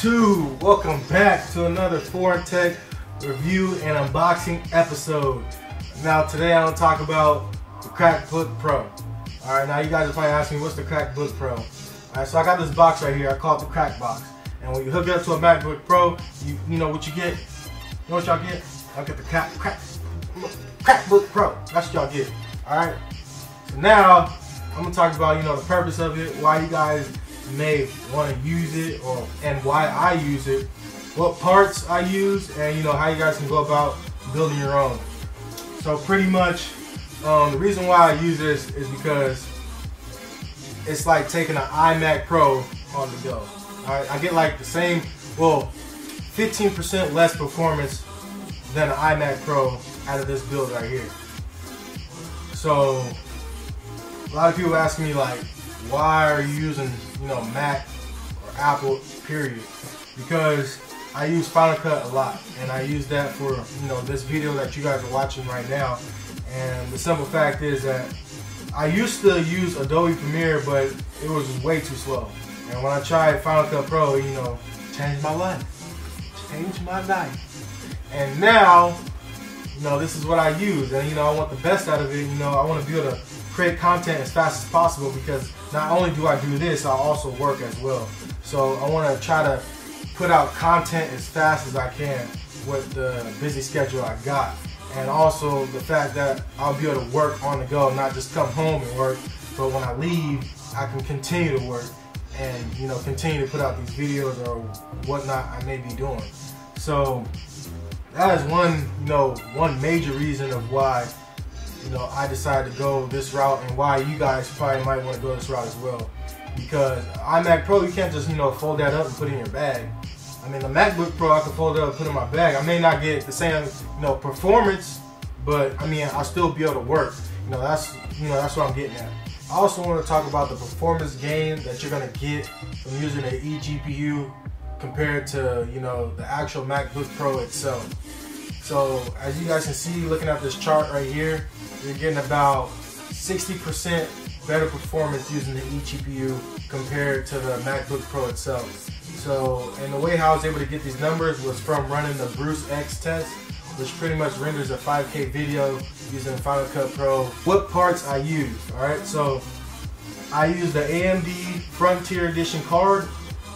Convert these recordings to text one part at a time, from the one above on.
YouTube, welcome back to another Foreign Tech review and unboxing episode. Now today I'm going to talk about the CrackBook Pro. Alright, now you guys are probably asking me, what's the CrackBook Pro? Alright, so I got this box right here, I call it the Crack Box. And when you hook it up to a MacBook Pro, you know what you get? You know what y'all get? Y'all get the CrackBook Pro. That's what y'all get. Alright, so now I'm going to talk about, the purpose of it, why you guys may want to use it, and why I use it, what parts I use, and how you guys can go about building your own. So pretty much the reason why I use this is because it's like taking an iMac Pro on the go. Alright, I get like the same, 15% less performance than an iMac Pro out of this build right here. So a lot of people ask me like, why are you using Mac or Apple period? Because I use Final Cut a lot, and I use that for this video that you guys are watching right now. And the simple fact is that I used to use Adobe Premiere, but it was way too slow. And when I tried Final Cut Pro, changed my life. Changed my life. And now, this is what I use, and I want the best out of it. I want to be able to create content as fast as possible, because not only do I do this, I also work as well. So I want to try to put out content as fast as I can with the busy schedule I got, and also the fact that I'll be able to work on the go, not just come home and work, but when I leave, I can continue to work and continue to put out these videos or whatnot I may be doing. So that is one major reason of why I decided to go this route, and why you guys probably might want to go this route as well. Because iMac Pro, you can't just fold that up and put it in your bag. I mean, the MacBook Pro, I can fold it up and put it in my bag. I may not get the same performance, but I mean, I'll still be able to work. That's what I'm getting at. I also want to talk about the performance gain that you're gonna get from using an eGPU compared to the actual MacBook Pro itself. So as you guys can see, looking at this chart right here, you're getting about 60% better performance using the eGPU compared to the MacBook Pro itself. So, and the way how I was able to get these numbers was from running the Bruce X test, which pretty much renders a 5K video using Final Cut Pro. What parts I use, alright? So I use the AMD Frontier Edition card.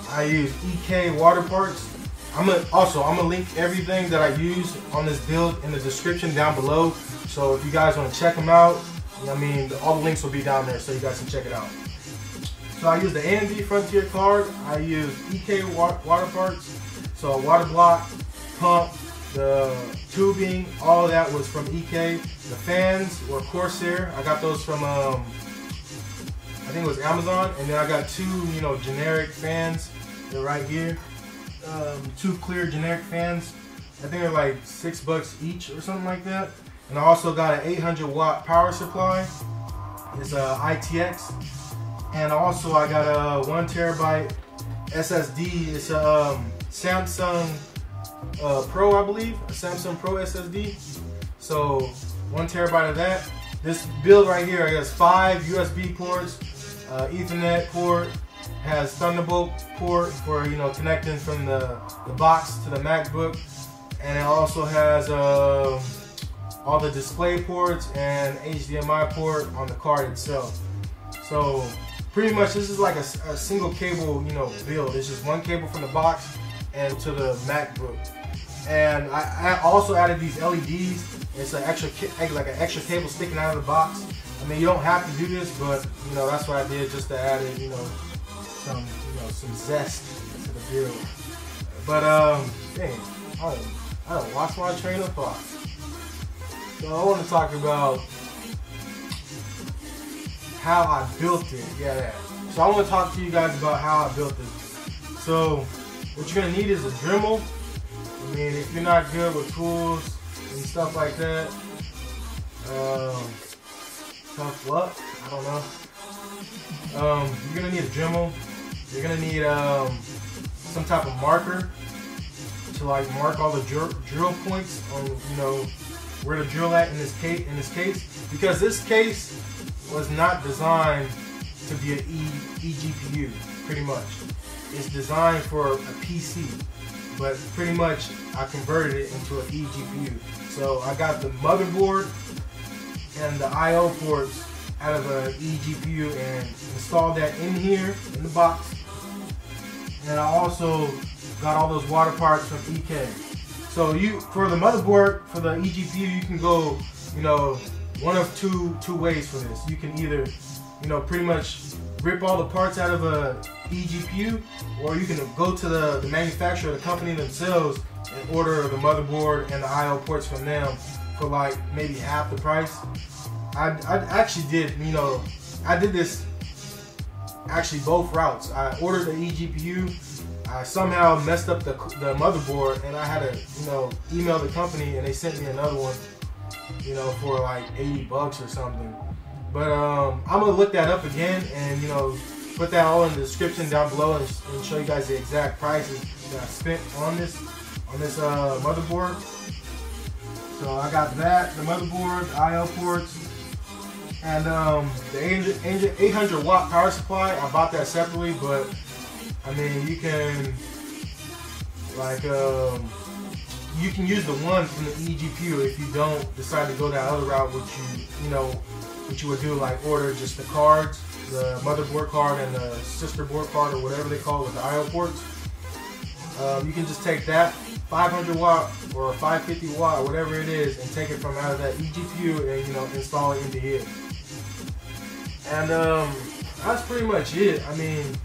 I use EK water parts. I'm gonna link everything that I use on this build in the description down below. So if you guys want to check them out, all the links will be down there so you guys can check it out. So I use the AMD Frontier card. I use EK water parts. So a water block, pump, the tubing, all of that was from EK. The fans were Corsair. I got those from I think it was Amazon. And then I got two generic fans. They're right here. Two clear generic fans. I think they're like $6 each or something like that. And I also got an 800-watt power supply. It's a ITX. And also I got a 1 terabyte SSD. It's a Samsung Pro, I believe. A Samsung Pro SSD. So 1 terabyte of that. This build right here has 5 USB ports, Ethernet port, has Thunderbolt port for connecting from the box to the MacBook, and it also has all the display ports and HDMI port on the card itself. So pretty much this is like a single cable build. It's just one cable from the box and to the MacBook. And I also added these LEDs. It's an extra cable sticking out of the box. I mean, you don't have to do this, but that's what I did, just to add it, some zest to the build. But dang, I don't lost my train of thought. So I want to talk about how I built it. Yeah. So I want to talk to you guys about how I built this. So what you're gonna need is a Dremel. I mean, if you're not good with tools and stuff like that, tough luck. I don't know. You're gonna need a Dremel. You're gonna need some type of marker to mark all the drill points on where to drill at in this case, because this case was not designed to be an eGPU, pretty much. it's designed for a PC, but pretty much I converted it into an eGPU. So I got the motherboard and the I/O ports out of an eGPU and installed that in here in the box. And I also got all those water parts from EK. So for the motherboard, for the eGPU, you can go, one of two ways for this. You can either, pretty much rip all the parts out of a eGPU, or you can go to the manufacturer, the company themselves, and order the motherboard and the I/O ports from them for like maybe half the price. I actually did, I did this actually both routes. I ordered the eGPU. I somehow messed up the motherboard, and I had to, email the company, and they sent me another one, for like $80 or something. But I'm gonna look that up again, and put that all in the description down below, and show you guys the exact prices that I spent on this motherboard. So I got that, the motherboard, the I/O ports, and the 800 watt power supply. I bought that separately, but I mean, you can you can use the one from the eGPU if you don't decide to go that other route, which you would do, like order just the cards, the motherboard card and the sister board card, or whatever they call it with the I/O ports. You can just take that 500 watt or 550 watt, or whatever it is, and take it from out of that eGPU and install it into here. And that's pretty much it. I mean,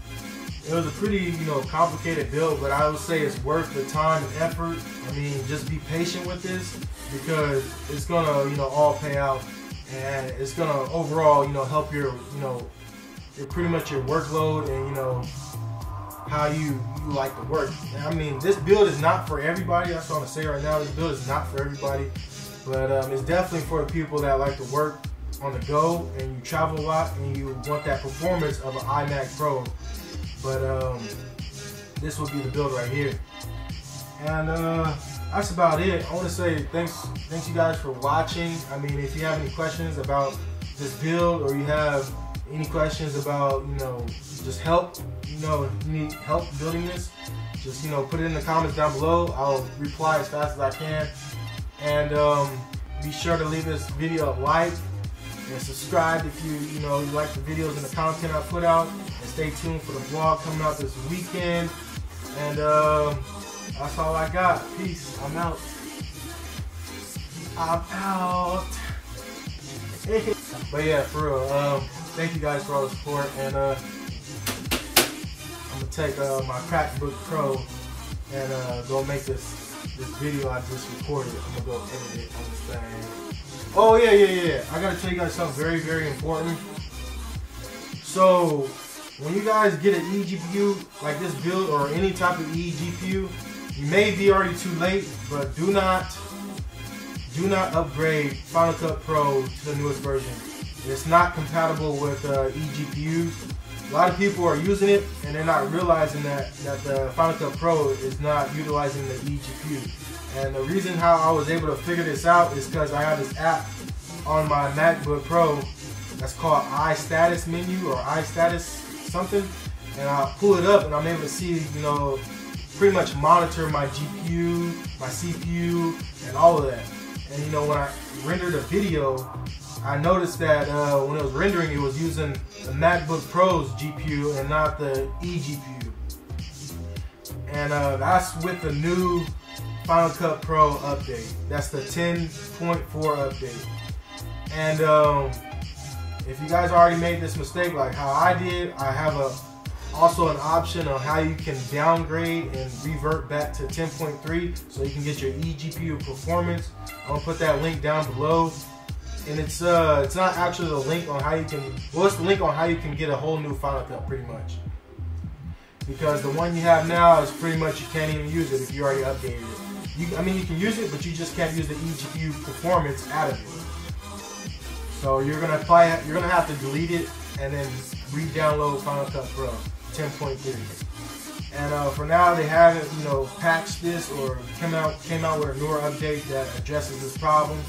it was a pretty complicated build, but I would say it's worth the time and effort. I mean, just be patient with this, because it's gonna all pay out, and it's gonna overall help your pretty much your workload and how you like to work. I mean, this build is not for everybody. That's what I'm gonna say right now. This build is not for everybody, but it's definitely for the people that like to work on the go, and you travel a lot, and you want that performance of an iMac Pro. But this will be the build right here. And that's about it. I want to say thanks you guys for watching. I mean, if you have any questions about this build, or you have any questions about just help, you need help building this, just put it in the comments down below. I'll reply as fast as I can. And be sure to leave this video a like, and subscribe if you like the videos and the content I put out, and stay tuned for the vlog coming out this weekend. And that's all I got. Peace. I'm out. But yeah, for real, thank you guys for all the support, and I'm gonna take my CrackBook Pro and go make this video I just recorded. I'm gonna go edit it on this thing. Oh yeah. I gotta tell you guys something very, very important. So when you guys get an eGPU like this build, or any type of eGPU, you may be already too late, but do not upgrade Final Cut Pro to the newest version. It's not compatible with eGPUs. A lot of people are using it, and they're not realizing that the Final Cut Pro is not utilizing the eGPU. And the reason how I was able to figure this out is because I have this app on my MacBook Pro that's called iStatus menu, or iStatus something, and I'll pull it up and I'm able to see, pretty much monitor my GPU, my CPU, and all of that. And when I rendered a video, I noticed that when it was rendering, it was using the MacBook Pro's GPU and not the eGPU. And that's with the new Final Cut Pro update. That's the 10.4 update. And if you guys already made this mistake like how I did, I have also an option on how you can downgrade and revert back to 10.3 so you can get your eGPU performance. I'm gonna put that link down below. And it's not actually the link on how you can, well, it's the link on how you can get a whole new Final Cut, pretty much. Because the one you have now is pretty much, you can't even use it if you already updated it. I mean, you can use it, but you just can't use the eGPU performance out of it. So you're gonna have to delete it and then re-download Final Cut Pro 10.3. And for now, they haven't, patched this or came out with a newer update that addresses this problem.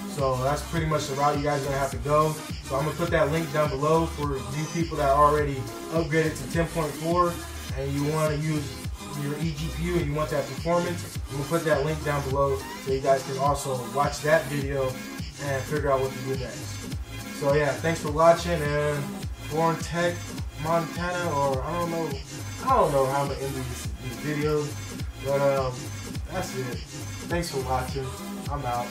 So that's pretty much the route you guys are gonna have to go. So I'm gonna put that link down below for you people that already upgraded to 10.4 and you want to use your eGPU and you want that performance, we'll put that link down below so you guys can also watch that video and figure out what to do next. So yeah, thanks for watching, and Foreign Tech Montana, or I don't know how I'm gonna end these videos, but that's it. Thanks for watching. I'm out.